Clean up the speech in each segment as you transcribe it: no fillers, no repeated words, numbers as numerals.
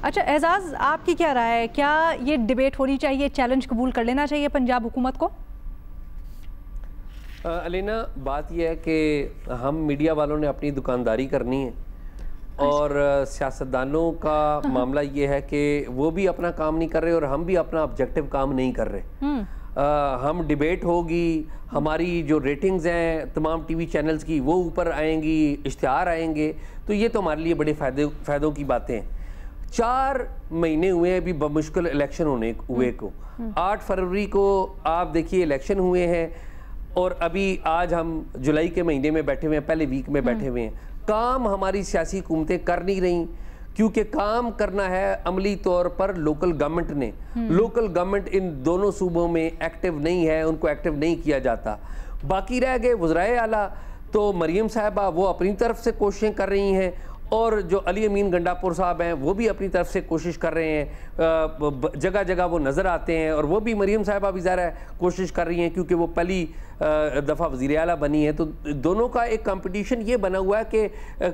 اچھا اعزاز، آپ کی کیا رائے ہے؟ کیا یہ ڈیبیٹ ہونی چاہیے؟ چیلنج قبول کر لینا چاہیے پنجاب حکومت کو؟ علینا، بات یہ ہے کہ ہم میڈیا والوں نے اپنی دکانداری کرنی ہے اور سیاستدانوں کا معاملہ یہ ہے کہ وہ بھی اپنا کام نہیں کر رہے اور ہم بھی اپنا آبجیکٹیو کام نہیں کر رہے۔ ہم ڈیبیٹ ہوگی، ہماری جو ریٹنگز ہیں تمام ٹی وی چینلز کی وہ اوپر آئیں گی، اشتہار آئیں گے، تو یہ تو ہمارے لیے بڑے فائدوں کی باتیں ہیں۔ 4 مہینے ہوئے ہیں ابھی بمشکل الیکشن ہوئے کو۔ 8 فروری کو آپ دیکھیے الیکشن ہوئے ہیں اور ابھی آج ہم جولائی کے مہینے میں بیٹھے ہوئے ہیں، پہلے ویک میں بیٹھے ہوئے ہیں۔ کام ہماری سیاسی حکومتیں کر نہیں رہی کیونکہ کام کرنا ہے عملی طور پر لوکل گورنمنٹ نے۔ لوکل گورنمنٹ ان دونوں صوبوں میں ایکٹیو نہیں ہے، ان کو ایکٹیو نہیں کیا جاتا۔ باقی رہ گئے وزرائے اعلیٰ، تو مریم صاحبہ وہ اپنی طرف سے کوششیں کر رہی ہیں اور جو علی امین گنڈاپور صاحب ہیں وہ بھی اپنی طرف سے کوشش کر رہے ہیں، جگہ جگہ وہ نظر آتے ہیں، اور وہ بھی مریم صاحبہ بھی ظاہر ہے کوشش کر رہی ہیں کیونکہ وہ پہلی دفعہ وزیر اعلیٰ بنی ہے۔ تو دونوں کا ایک کمپٹیشن یہ بنا ہوا ہے کہ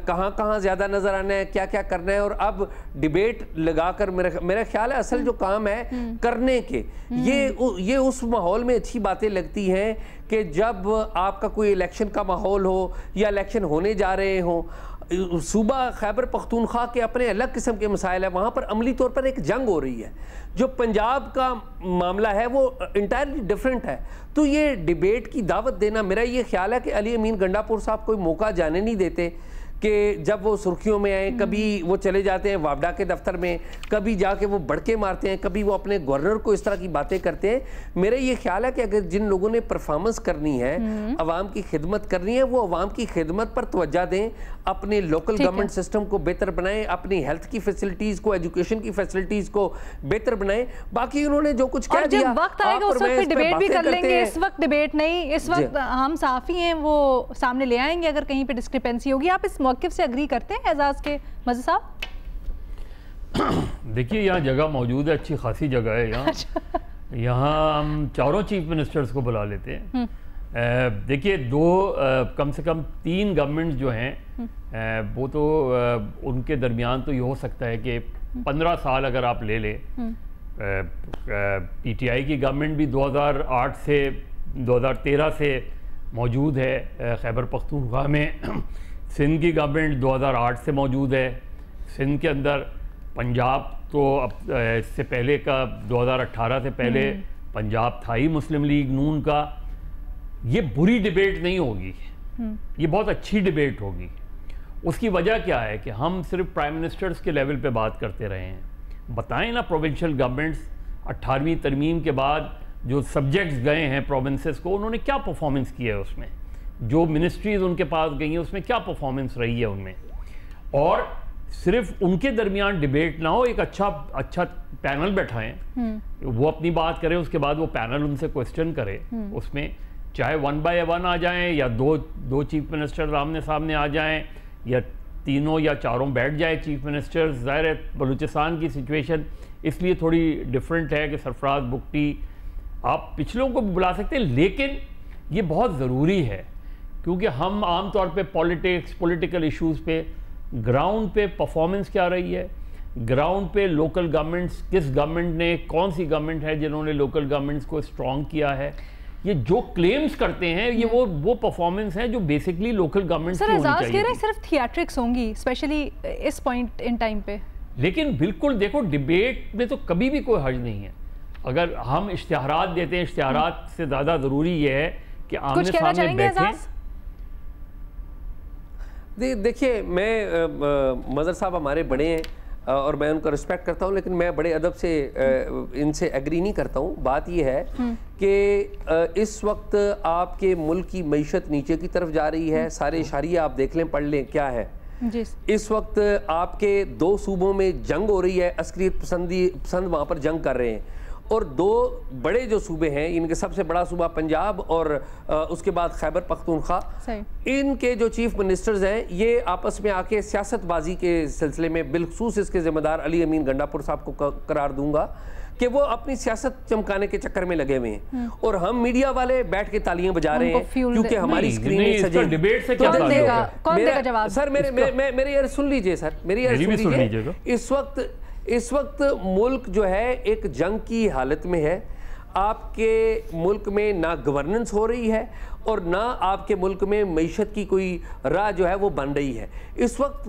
کہاں کہاں زیادہ نظر آنا ہے، کیا کیا کرنا ہے، اور اب ڈیبیٹ لگا کر میرا خیال ہے اصل جو کام ہے کرنے کے، یہ اس ماحول میں اچھی باتیں لگتی ہیں کہ جب آپ کا کوئی الیکشن کا ماحول ہو یا الیکشن ہونے جا رہے ہوں۔ صوبہ خیبر پختونخوا کے اپنے الگ قسم کے مسائل ہیں، وہاں پر عملی طور پر ایک جنگ ہو رہی ہے۔ جو پنجاب کا معاملہ ہے وہ انٹائرلی ڈیفرنٹ ہے۔ تو یہ ڈیبیٹ کی دعوت دینا، میرا یہ خیال ہے کہ علی امین گنڈاپور صاحب کوئی موقع جانے نہیں دیتے کہ جب وہ سرخیوں میں آئیں، کبھی وہ چلے جاتے ہیں واپڈا کے دفتر میں، کبھی جا کے وہ بڑکے مارتے ہیں، کبھی وہ اپنے گورنر کو اس طرح کی باتیں کرتے ہیں۔ میرا یہ خیال ہے کہ اگر جن لوگوں نے پرفارمنس کرنی ہے، عوام کی خدمت کرنی ہے، وہ عوام کی خدمت پر توجہ دیں، اپنے لوکل گورنمنٹ سسٹم کو بہتر بنائیں، اپنی ہیلتھ کی فیسلٹیز کو، ایجوکیشن کی فیسلٹیز کو بہتر بنائیں۔ باقی انہوں نے جو کچھ کہہ دیا، جب وقت آئے گا اس وقت ڈیبیٹ بھی کر لیں گے۔ اس وقت ڈیبیٹ نہیں، اس وقت ہم صحافی ہیں وہ سامنے لے آئیں گے اگر کہیں پہ ڈسکرپنسی ہوگی۔ آپ اس موقف سے اگری کرتے ہیں اعزاز کے مزہ صاحب؟ دیکھیے یہاں جگہ موجود ہے، اچھی خاصی جگہ ہے یہاں ہم چاروں چیف منسٹرز کو بلا لیتے ہیں۔ دیکھیے کم سے کم 3 گورنمنٹ جو ہیں وہ تو ان کے درمیان تو یہ ہو سکتا ہے کہ 15 سال اگر آپ لے لیں، پی ٹی آئی کی گورنمنٹ بھی 2008 سے 2013 سے موجود ہے خیبر پختونخوا میں، سندھ کی گورنمنٹ 2008 سے موجود ہے سندھ کے اندر، پنجاب تو اس سے پہلے کا 2018 سے پہلے پنجاب تھا ہی مسلم لیگ نون کا۔ یہ بری ڈیبیٹ نہیں ہوگی، یہ بہت اچھی ڈیبیٹ ہوگی۔ اس کی وجہ کیا ہے کہ ہم صرف پرائم منسٹرز کے لیول پہ بات کرتے رہے ہیں۔ بتائیں نا پروونشل گورنمنٹس 18ویں ترمیم کے بعد جو سبجیکٹس گئے ہیں پروونسز کو، انہوں نے کیا پرفارمنس کی ہے اس میں، جو منسٹریز ان کے پاس گئی ہیں اس میں کیا پرفارمنس رہی ہے ان میں، اور صرف ان کے درمیان ڈیبیٹ نہ ہو، ایک اچھا پینل بیٹھائیں، وہ اپنی بات کریں، اس کے بعد وہ پینل ان سے کوسچن کرے، اس میں چاہے 1 by 1 آ جائیں یا دو چیف منسٹر آمنے سامنے آ جائیں یا تینوں یا چاروں بیٹھ جائے چیف منسٹر۔ ظاہر ہے بلوچستان کی سچویشن اس لیے تھوڑی ڈیفرنٹ ہے کہ سرفراز بگٹی آپ پچھلوں کو بھی بلا سکتے ہیں، لیکن یہ بہت ضروری ہے کیونکہ ہم عام طور پہ پولیٹیکل ایشوز پہ گراؤنڈ پہ پرفارمنس کیا رہی ہے، گراؤنڈ پہ لوکل گورنمنٹس، کس گورنمنٹ نے، کون سی گورنمنٹ ہے جنہوں نے لوکل گورنمنٹس کو اسٹرانگ کیا ہے، یہ جو کلیمز کرتے ہیں یہ وہ پرفارمنس ہیں جو بیسکلی لوکل گورنمنٹس کی ہونی چاہیے۔ سر اعزاز کہہ رہے ہیں صرف تھیاٹرکس ہوں گی اسپیشلی اس پوائنٹ ان ٹائم پہ، لیکن بالکل دیکھو ڈیبیٹ میں تو کبھی بھی کوئی حرج نہیں ہے۔ اگر ہم اشتہارات دیتے ہیں، اشتہارات سے زیادہ ضروری یہ ہے کہ آمنے سامنے بیٹھیں۔ دیکھیے میں مظہر صاحب ہمارے بڑے ہیں اور میں ان کا رسپیکٹ کرتا ہوں، لیکن میں بڑے ادب سے ان سے ایگری نہیں کرتا ہوں۔ بات یہ ہے کہ اس وقت آپ کے ملک کی معیشت نیچے کی طرف جا رہی ہے، سارے اشاریہ آپ دیکھ لیں، پڑھ لیں کیا ہے۔ اس وقت آپ کے 2 صوبوں میں جنگ ہو رہی ہے، عسکریت پسند وہاں پر جنگ کر رہے ہیں، اور 2 بڑے جو صوبے ہیں، ان کے سب سے بڑا صوبہ پنجاب اور اس کے بعد خیبر پختونخوا، ان کے جو چیف منسٹرز ہیں یہ آپس میں آ کے سیاست بازی کے سلسلے میں، بالخصوص اس کے ذمہ دار علی امین گنڈاپور صاحب کو قرار دوں گا کہ وہ اپنی سیاست چمکانے کے چکر میں لگے ہوئے ہیں، اور ہم میڈیا والے بیٹھ کے تالیاں بجا رہے ہیں کیونکہ ہماری اسکرین سجے۔ ڈیبیٹ سے کیا تعلق ہے؟ کون دے گا جواب؟ سر میرے یار سن لیجئے، سر میری یار سن لیجئے۔ اس وقت اس وقت ملک جو ہے ایک جنگ کی حالت میں ہے. آپ کے ملک میں نہ گورننس ہو رہی ہے اور نہ آپ کے ملک میں معیشت کی کوئی راہ جو ہے وہ بن رہی ہے. اس وقت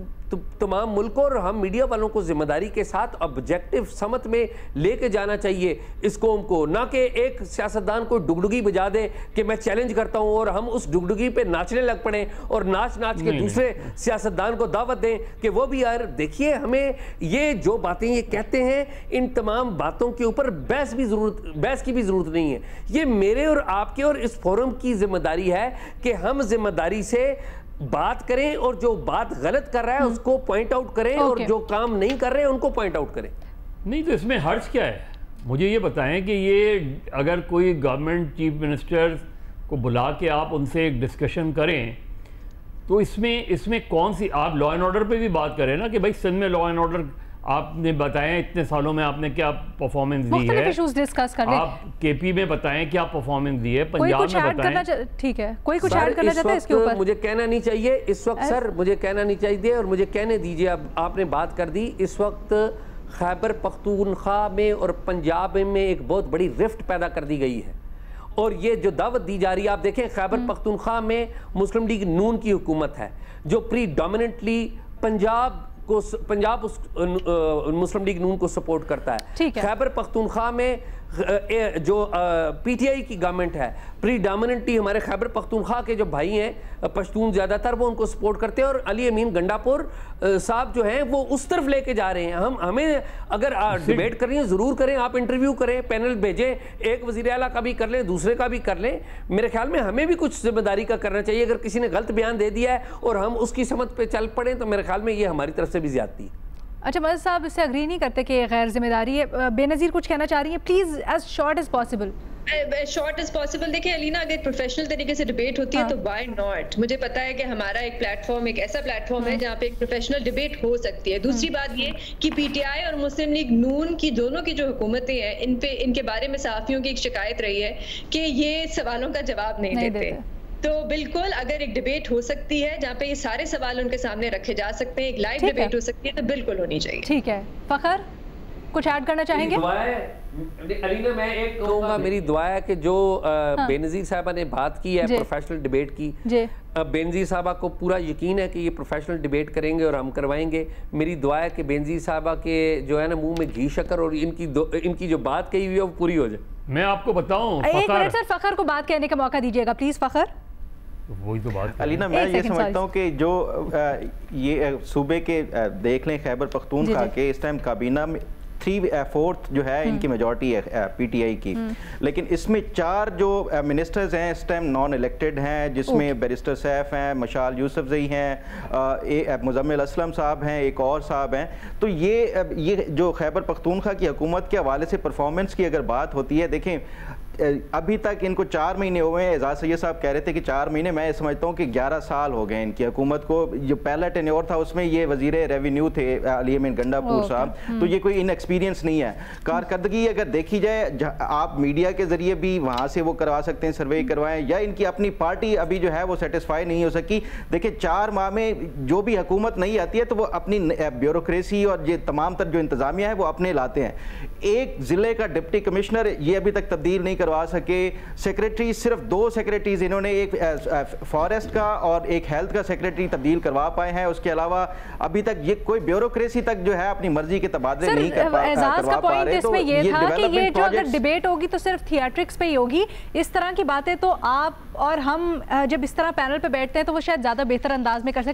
تمام ملکوں اور ہم میڈیا والوں کو ذمہ داری کے ساتھ آبجیکٹو سمت میں لے کے جانا چاہیے اس قوم کو, نہ کہ ایک سیاستدان کو ڈگڈگی بجا دے کہ میں چیلنج کرتا ہوں اور ہم اس ڈگڈگی پہ ناچنے لگ پڑیں اور ناچ کے دوسرے سیاستدان کو دعوت دیں کہ وہ بھی یار دیکھیے ہمیں یہ جو باتیں یہ کہتے ہیں ان تمام باتوں کے اوپر بحث کی بھی ضرورت نہیں ہے. یہ میرے اور آپ کے اور اس فورم کی ذمہ داری ہے کہ ہم ذمہ داری سے بات کریں اور جو بات غلط کر رہا ہے اس کو پوائنٹ آؤٹ کریں اور جو کام نہیں کر رہے ہیں ان کو پوائنٹ آؤٹ کریں. نہیں تو اس میں حرج کیا ہے؟ مجھے یہ بتائیں کہ یہ اگر کوئی گورنمنٹ چیف منسٹر کو بلا کے آپ ان سے ایک ڈسکشن کریں تو اس میں کون سی, آپ لا اینڈ آرڈر پہ بھی بات کریں نا کہ بھائی سندھ میں لا اینڈ آرڈر آپ نے بتائیں اتنے سالوں میں آپ نے کیا پرفارمنس دی ہے, آپ کے پی میں بتائیں کیا پرفارمنس دی ہے, پنجاب میں بتائیں. ٹھیک ہے, کوئی کچھ ایڈ کرنا چاہتا ہے اس کے اوپر؟ مجھے کہنا نہیں چاہیے اس وقت سر, مجھے کہنا نہیں چاہیے اور مجھے کہنے دیجئے. اب آپ نے بات کر دی, اس وقت خیبر پختونخوا میں اور پنجاب میں ایک بہت بڑی رفٹ پیدا کر دی گئی ہے اور یہ جو دعوت دی جا رہی ہے, آپ دیکھیں خیبر پختونخوا میں مسلم لیگ نون کی حکومت ہے جو پری ڈومیننٹلی پنجاب مسلم لیگ نون کو سپورٹ کرتا ہے. خیبر پختونخوا میں جو پی ٹی آئی کی گورنمنٹ ہے پری ڈومیننٹلی ہمارے خیبر پختونخوا کے جو بھائی ہیں پشتون زیادہ تر وہ ان کو سپورٹ کرتے ہیں اور علی امین گنڈاپور صاحب جو ہیں وہ اس طرف لے کے جا رہے ہیں. ہمیں اگر ڈیبیٹ کریں ضرور کریں, آپ انٹرویو کریں, پینل بھیجیں, ایک وزیر اعلیٰ کا بھی کر لیں, دوسرے کا بھی کر لیں. میرے خیال میں ہمیں بھی کچھ ذمہ داری کا کرنا چاہیے. اگر کسی نے غلط بیان دے دیا ہے اور ہم اس کی سمت پہ چل پڑیں تو میرے خیال میں یہ ہماری طرف سے بھی زیادتی ہے. اچھا مدد صاحب اس سے اگری نہیں کرتے کہ غیر ذمہ داری ہے؟ بے نظیر کچھ کہنا چاہ رہی ہیں, please as short as possible. Short as possible. دیکھیں علینا, اگر پروفیشنل طریقے سے ڈبیٹ ہوتی ہے تو وائی ناٹ. مجھے پتا ہے کہ ہمارا ایک پلیٹ فارم ایک ایسا پلیٹ فارم ہے جہاں پہ ایک پروفیشنل ڈبیٹ ہو سکتی ہے. دوسری بات یہ کہ پی ٹی آئی اور مسلم لیگ نون کی دونوں کی جو حکومتیں ہیں ان کے بارے میں صحافیوں کی ایک شکایت رہی ہے کہ یہ سوالوں کا جواب نہیں دیتے. تو بالکل اگر ایک ڈبیٹ ہو سکتی ہے جہاں پہ یہ سارے سوال ان کے سامنے رکھے جا سکتے ہیں, ایک لائیو ڈبیٹ ہو سکتی ہے تو بالکل ہونی چاہیے. ٹھیک ہے, فخر کچھ ایڈ کرنا چاہیں گے؟ علینا میں ایک کہوں گا, میری دعا ہے کہ جو بے نظیر صاحبہ نے بات کی ہے پروفیشنل ڈیبیٹ کی, بے نظیر صاحبہ کو پورا یقین ہے کہ یہ پروفیشنل ڈیبیٹ کریں گے اور ہم کروائیں گے. میری دعا ہے کہ بے نظیر صاحبہ کے جو ہے نا منہ میں گھی شکر اور ان کی جو بات کہی ہوئی ہے وہ پوری ہو جائے. میں آپ کو بتاؤں, ایک منٹ سر, فخر کو بات کہنے کا موقع دیجیے گا پلیز. فخر وہی تو بات. علینا میں یہ سمجھتا ہوں کہ جو یہ صوبے کے دیکھ لیں خیبر پختونخوا کے اس ٹائم کابینہ میں 3/4 جو ہے ان کی میجورٹی ہے پی ٹی آئی کی, لیکن اس میں 4 جو منسٹرز ہیں اس ٹائم نان الیکٹڈ ہیں, جس میں بیرسٹر سیف ہیں, مشال یوسفزئی ہیں, مزمل اسلم صاحب ہیں, ایک اور صاحب ہیں. تو یہ جو خیبر پختونخوا کی حکومت کے حوالے سے پرفارمنس کی اگر بات ہوتی ہے, دیکھیں ابھی تک ان کو 4 مہینے ہوئے ہیں. اعزاز سید صاحب کہہ رہے تھے کہ 4 مہینے, میں سمجھتا ہوں کہ 11 سال ہو گئے ان کی حکومت کو. جو پہلا ٹینیور تھا اس میں یہ وزیر ریونیو تھے علی امین گنڈاپور صاحب, تو یہ کوئی ان ایکسپیرینس نہیں ہے. کارکردگی اگر دیکھی جائے, آپ میڈیا کے ذریعے بھی وہاں سے وہ کروا سکتے ہیں, سروے کروائیں, یا ان کی اپنی پارٹی ابھی جو ہے وہ سیٹسفائی نہیں ہو سکی. دیکھیں 4 ماہ میں جو بھی حکومت نہیں آتی ہے تو وہ اپنی بیوروکریسی اور یہ تمام تر جو انتظامیہ ہے وہ اپنے لاتے ہیں. ایک ضلع کا ڈپٹی کمشنر یہ ابھی تک تبدیل نہیں کروا سکے. سیکریٹری صرف 2 سیکریٹریز انہوں نے, ایک فارسٹ کا اور ایک ہیلتھ کا سیکریٹری تبدیل کروا پائے ہیں. اس کے علاوہ ابھی تک یہ کوئی بیوروکریسی تک جو ہے اپنی مرضی کے تبادلے نہیں کروا پا رہے. اس میں یہ تھا کہ یہ جو اگر ڈیبیٹ ہوگی تو صرف تھیٹرکس پہ ہی ہوگی. اس طرح کی باتیں تو آپ اور ہم جب اس طرح پینل پہ بیٹھتے ہیں تو وہ شاید زیادہ بہتر انداز میں کر سکیں.